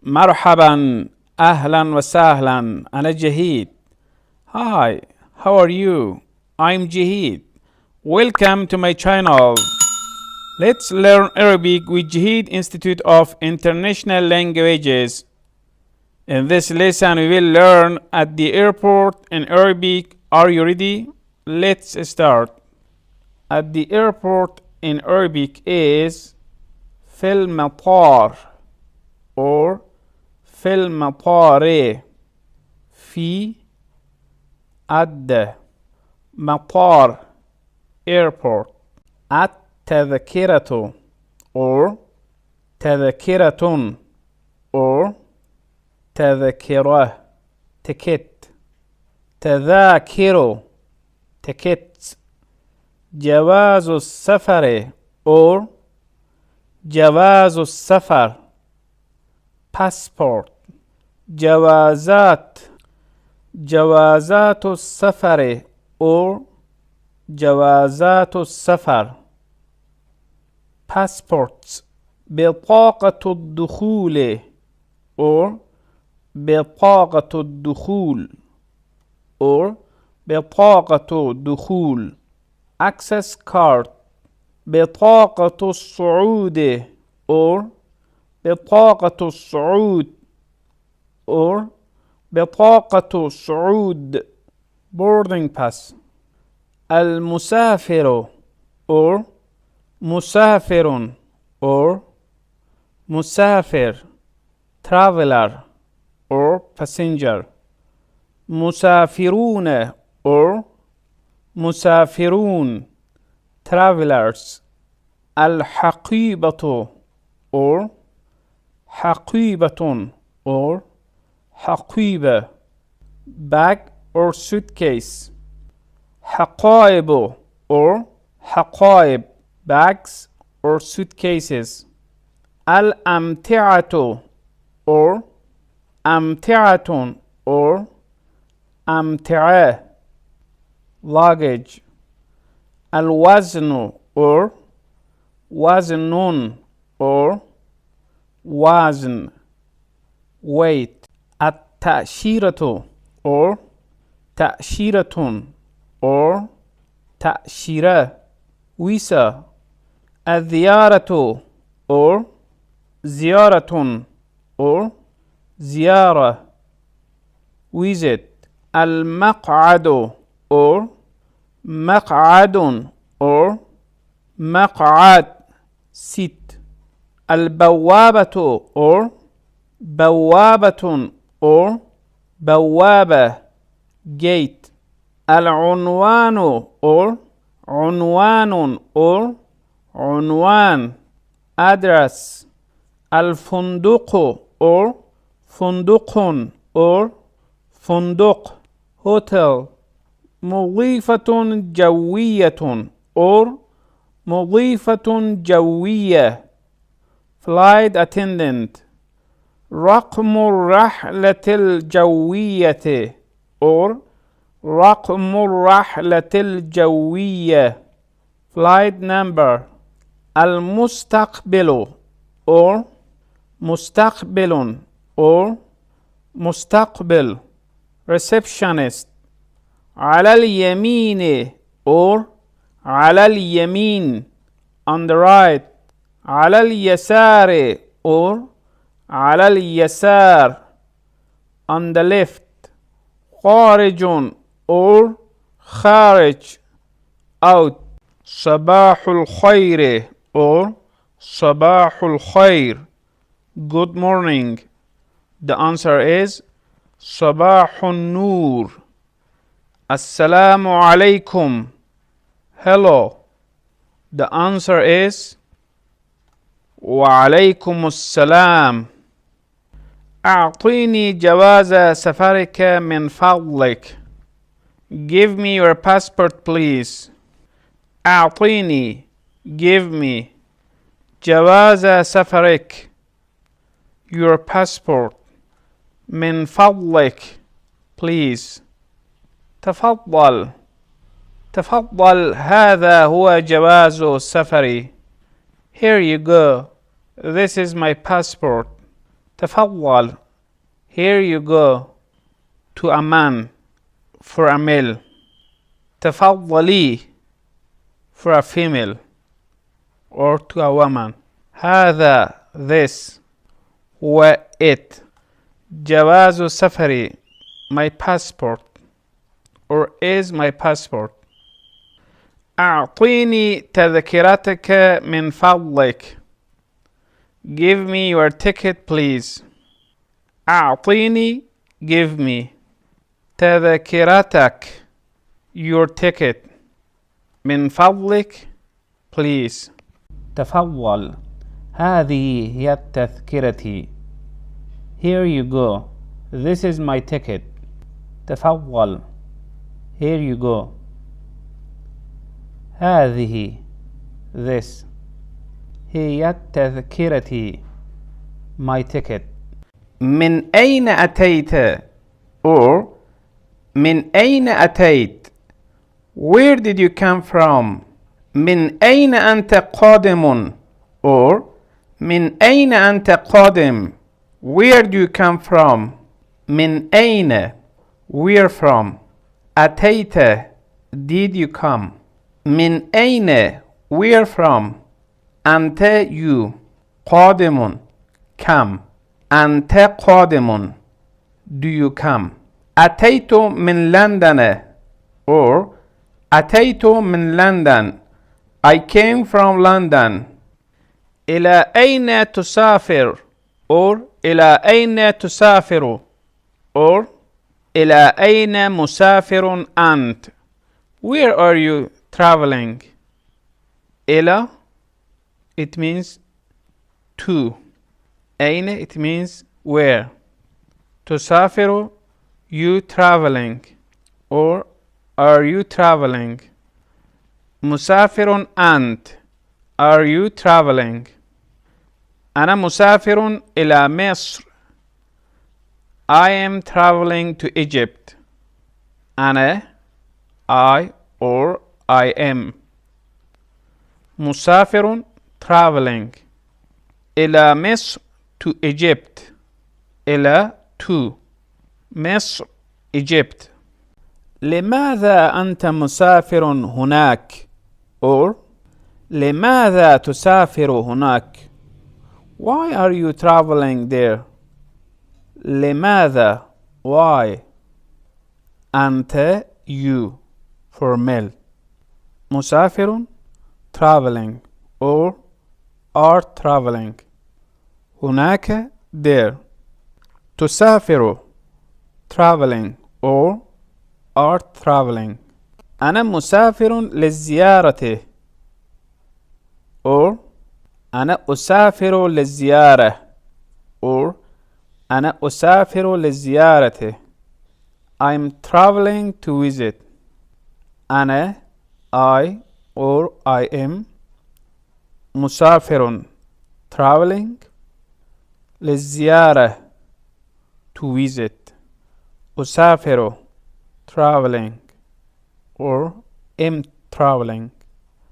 مرحبا أهلا وسهلا أنا جهيد. Hi, how are you? I'm Jaheed. Welcome to my channel. Let's learn Arabic with Jaheed Institute of International Languages. In this lesson we will learn at the airport in Arabic. Are you ready? Let's start. At the airport in Arabic is في المطار or في المطار. في مطار airport. التذكرة or تذكرة or تذكرة ticket. تذاكر tickets. جواز السفر or جواز السفر passport. جوازات السفر or جوازات السفر passports. بطاقة الدخول or بطاقة الدخول or بطاقة دخول access card. بطاقة الصعود or بطاقة الصعود or بطاقة الصعود boarding pass. المسافر or مسافر or مسافر traveler or passenger. مسافرون or مسافرون travelers. الحقيبة or حقيبة or حقيبة bag or suitcase. حقائب or حقائب bags or suitcases. الأمتعة or أمتعة or أمتعة luggage. الوزن or وزن or وزن weight. التأشيرة or تأشيرة or تأشيرة visa. الزيارة or زيارة or زيارة visit. المقعد or مقعد or مقعد seat. البوابة or بوابة or بوابة gate. العنوان or عنوان or عنوان address. الفندق or فندق or فندق hotel. مضيفة جوية or مضيفة جوية flight attendant. رقم الرحلة الجوية or رقم الرحلة الجوية flight number. المستقبل or مستقبل or مستقبل receptionist. على اليمين or على اليمين on the right. على اليسار or على اليسار on the left. خارج or خارج out. صباح الخير or صباح الخير good morning. The answer is صباح النور. السلام عليكم hello. The answer is وعليكم السلام. أعطيني جواز سفرك من فضلك. Give me your passport please. أعطيني give me جواز سفرك your passport. من فضلك please. تفضل تفضل هذا هو جواز سفري. Here you go. This is my passport. تفضل. Here you go. To a man. For a male. تفضلي. For a female. Or to a woman. هذا. This. هو it. جواز سفري. My passport. Or is my passport. أعطيني تذكرتك من فضلك. Give me your ticket please. أعطيني. Give me. تذكرتك. Your ticket. من فضلك. Please. تفضل. هذه هي تذكرتي. Here you go. This is my ticket. تفضل. Here you go. هذه. This. هي تذكرتي. My ticket. من أين أتيت? Or من أين أتيت? Where did you come from? من أين أنت قادم? Or من أين أنت قادم? Where do you come from? من أين? Where from? أتيت. Did you come? من أين? Where from? أنت you. قادم. Come. أنت قادم. Do you come? أتيت من لندن. Or أتيت من لندن. I came from London. إلى أين تسافر? Or إلى أين تسافر? Or إلى أين مسافر أنت? Where are you traveling? إلى it means to. أين it means where. تسافر you traveling. Or are you traveling? مسافر أنت. Are you traveling? أنا مسافر إلى مصر. I am traveling to Egypt. أنا I or I am. مسافر traveling. إلى مصر to Egypt. إلى to مصر Egypt. لماذا أنت مسافر هناك؟ Or لماذا تسافر هناك؟ Why are you traveling there? لماذا why. أنت you for male. مسافر traveling or are traveling. هناك there. تسافر traveling or are traveling. أنا مسافر للزيارة. or أنا أسافر للزيارة. or أنا أسافر للزيارة. I'm traveling to visit. أنا I or I am مسافر traveling للزيارة to visit. أسافر traveling or am traveling.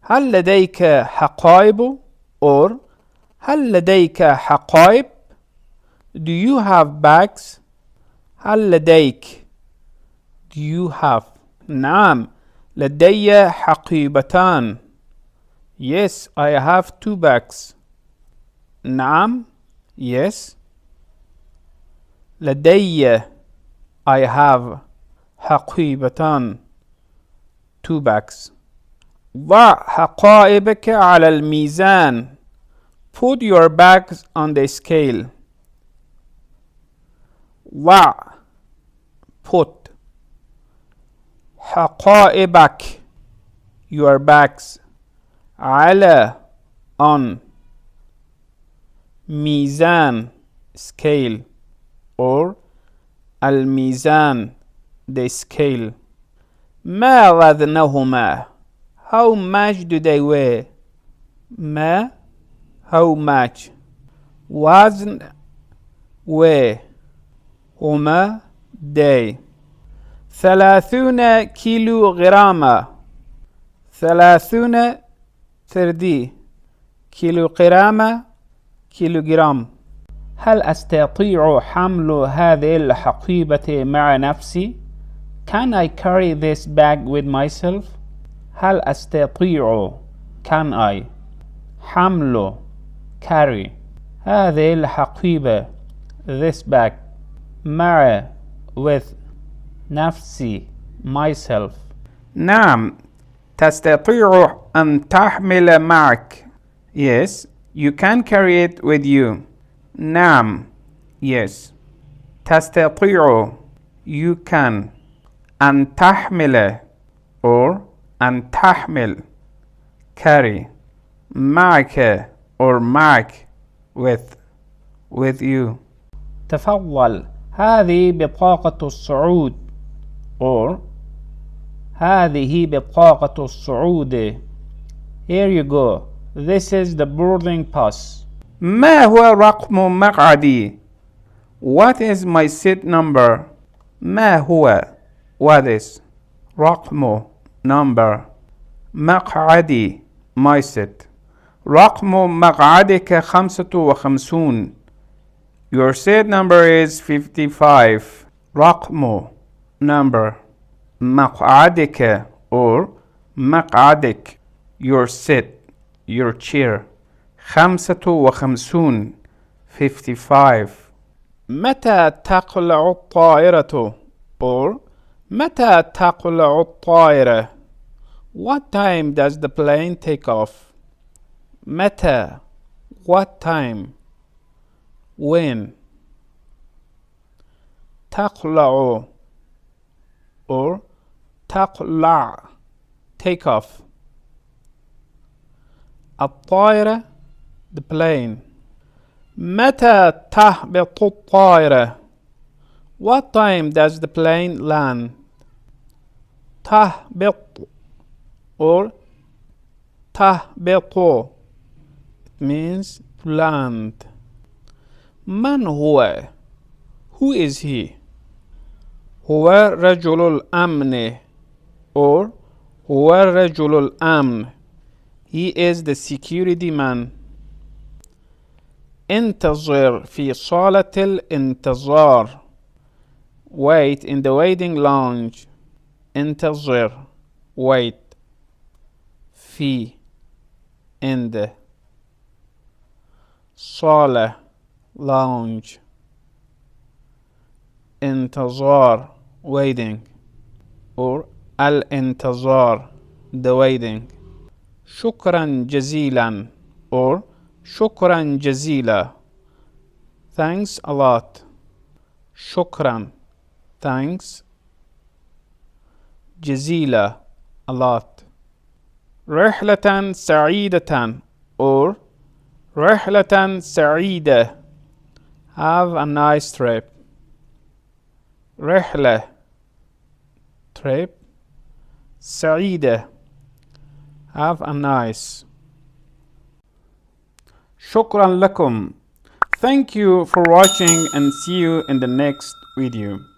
هل لديك حقائب or هل لديك حقائب? Do you have bags? هل لديك do you have. نعم لدي حقيبتان. Yes, I have 2 bags. نعم yes. لدي I have حقيبتان 2 bags. ضع حقائبك على الميزان. Put your bags on the scale. ضع put حقائبك your bags على on ميزان scale or الميزان the scale. ما وزنهما? How much do they weigh? ما how much. وزن weigh. هما they. 30 كيلو غرامة. 30 كيلو غرامة كيلو جرام. هل أستطيع حمل هذه الحقيبة مع نفسي؟ Can I carry this bag with myself? هل أستطيع can I حمل carry هذه الحقيبة this bag مع with نفسي myself. نعم تستطيع أن تحمل معك. Yes, you can carry it with you. نعم yes. تستطيع you can أن تحمل or أن تحمل carry معك or معك with you. تفضل هذه بطاقة الصعود or هذه بطاقة الصعود. Here you go. This is the boarding pass. ما هو رقم مقعدي? What is my seat number? ما هو what is رقم number مقعدي my seat. رقم مقعدك 55. Your seat number is 55. رقم number مقعدك or مقعدك your seat your chair 55 55. متى تقلع الطائرة or متى تقلع الطائرة? What time does the plane take off? متى what time when تقلع or تقلع take off الطائرة the plane. متى تهبط الطائرة? What time does the plane land? تهبط or تهبط it means to land. من هو? Who is he? هو رجل الأمن or هو رجل الأمن. He is the security man. انتظر في صالة الانتظار. Wait in the waiting lounge. انتظر wait في in the صالة lounge انتظار waiting or الانتظار the waiting. شكرا جزيلا or شكرا جزيلا thanks a lot. شكرا thanks جزيلا a lot. رحلة سعيدة or رحلة سعيدة have a nice trip. رحلة trip سعيدة have a nice. شكرا لكم. Thank you for watching and see you in the next video.